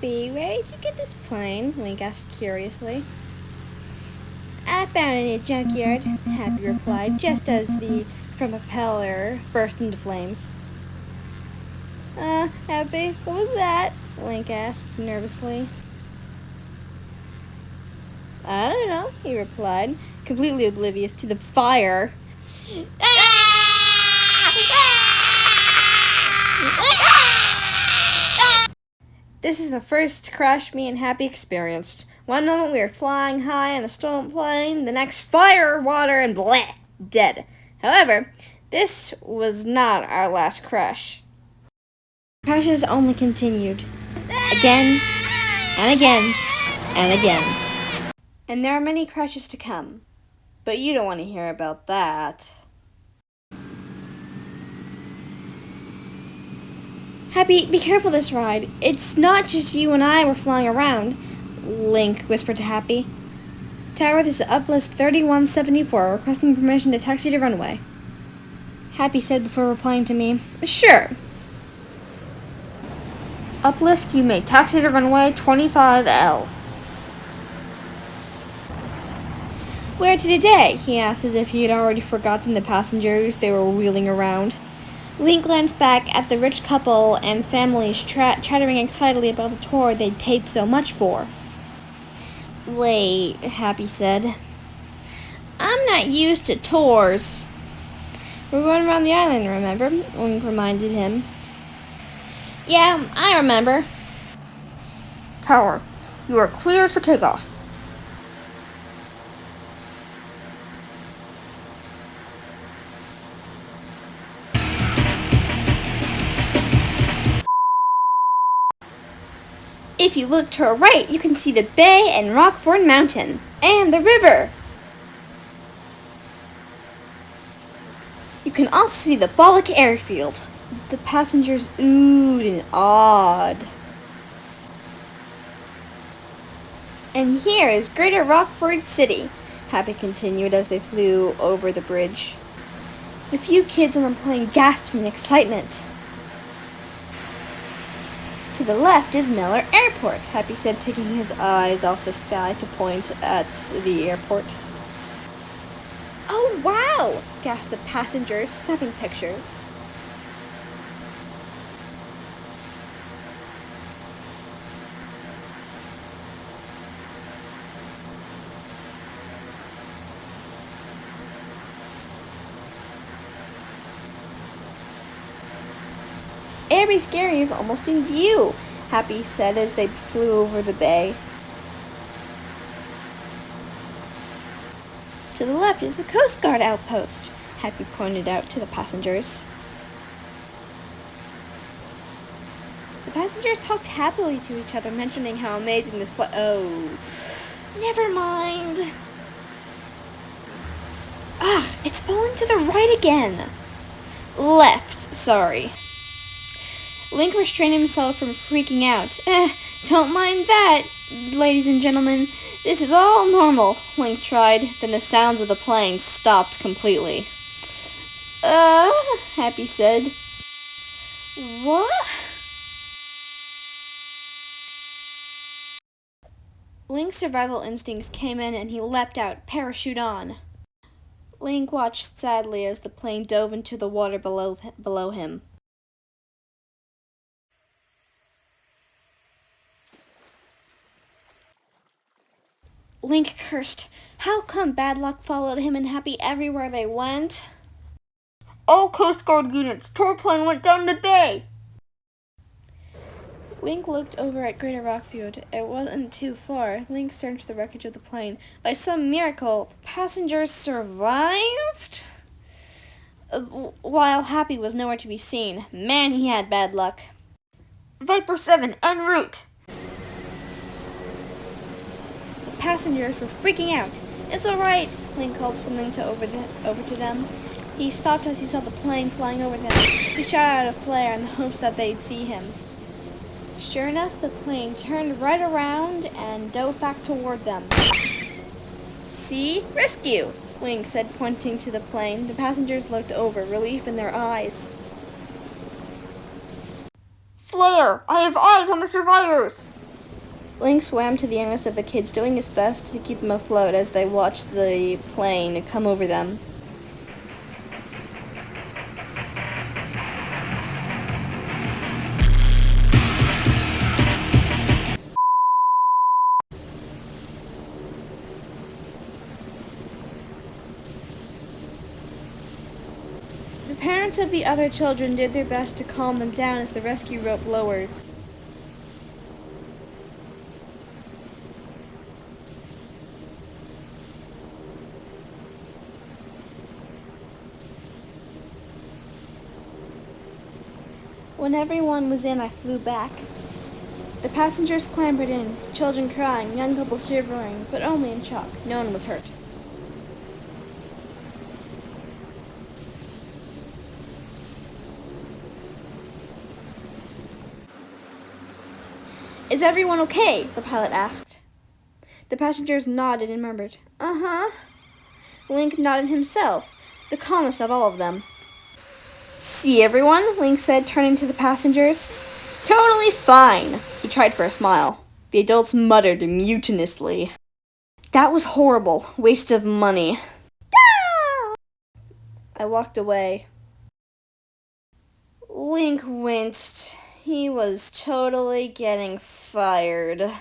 Happy, where did you get this plane? Link asked curiously. I found it in a junkyard, Happy replied, just as the front propeller burst into flames. Happy, what was that? Link asked nervously. I don't know, he replied, completely oblivious to the fire. This is the first crash me and Happy experienced. One moment we were flying high on a storm plane, the next fire, water, and bleh, dead. However, this was not our last crash. Crashes only continued. Again, and again, and again. And there are many crashes to come. But you don't want to hear about that. Happy, be careful this ride. It's not just you and I were flying around, Link whispered to Happy. Tower, this is Uplift 3174, requesting permission to taxi to runway. Happy said before replying to me, Sure. Uplift, you may taxi to runway 25L. Where to today? He asked as if he had already forgotten the passengers they were wheeling around. Link glanced back at the rich couple and families chattering excitedly about the tour they'd paid so much for. Wait, Happy said. I'm not used to tours. We're going around the island, remember? Link reminded him. Yeah, I remember. Tower, you are cleared for takeoff. If you look to our right, you can see the bay and Rockford Mountain, and the river. You can also see the Bollock Airfield. The passengers oohed and awed. And here is Greater Rockford City, Happy continued as they flew over the bridge. A few kids on the plane gasped in excitement. To the left is Miller Airport, Happy said, taking his eyes off the sky to point at the airport. Oh, wow! Gasped the passengers, snapping pictures. Airy Scary is almost in view, Happy said as they flew over the bay. To the left is the Coast Guard outpost, Happy pointed out to the passengers. The passengers talked happily to each other, mentioning how amazing this flight. Oh, never mind. It's pulling to the right again. Left, sorry. Link restrained himself from freaking out. Don't mind that, ladies and gentlemen. This is all normal, Link tried. Then the sounds of the plane stopped completely. Happy said. What? Link's survival instincts came in and he leapt out, parachute on. Link watched sadly as the plane dove into the water below him. Link cursed. How come bad luck followed him and Happy everywhere they went? All Coast Guard units, tour plane went down the bay. Link looked over at Greater Rockfield. It wasn't too far. Link searched the wreckage of the plane. By some miracle, passengers survived? While Happy was nowhere to be seen. Man, he had bad luck. Viper 7, en route. Passengers were freaking out. It's all right, Link called, swimming over to them. He stopped as he saw the plane flying over them. He shot out a flare in the hopes that they'd see him. Sure enough, the plane turned right around and dove back toward them. See? Rescue! Link said, pointing to the plane. The passengers looked over, relief in their eyes. Flare! I have eyes on the survivors! Link swam to the youngest of the kids, doing his best to keep them afloat as they watched the plane come over them. The parents of the other children did their best to calm them down as the rescue rope lowers. When everyone was in, I flew back. The passengers clambered in, children crying, young couples shivering, but only in shock. No one was hurt. Is everyone okay? The pilot asked. The passengers nodded and murmured, "Uh-huh." Link nodded himself, the calmest of all of them. "See everyone?" Link said, turning to the passengers. "Totally fine." He tried for a smile. The adults muttered mutinously. "That was horrible. Waste of money." Ah! I walked away. Link winced. He was totally getting fired.